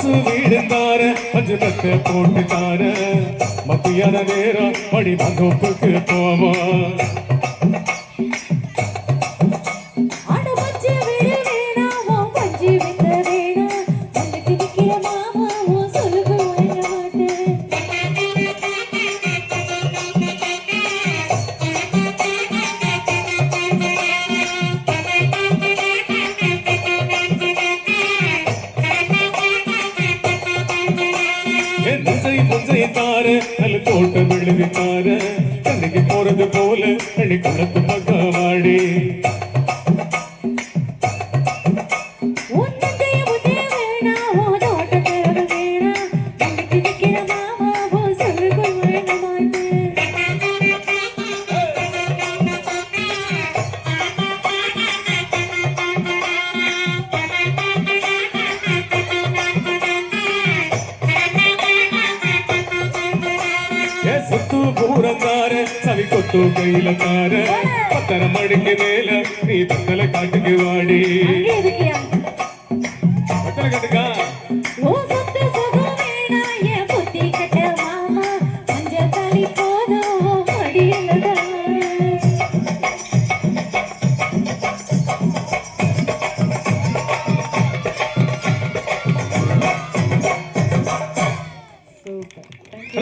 பசு வீடு தார பஞ்சு பத்து போட்டு தார மத்தியான நேரம் படி மகப்புக்கு போவோம் முஞ்சை தார நல்ல தோட்டம் விழுது தார கண்ணுக்கு போறது போல கண்ணி குளத்து பக்கவாடி சுத்து பூரந்தார சவி கொத்து கையில தார பத்தரை மணிக்கு மேல நீ பத்தலை காட்டுக்கு வாடி பத்தலை காட்டுக்கா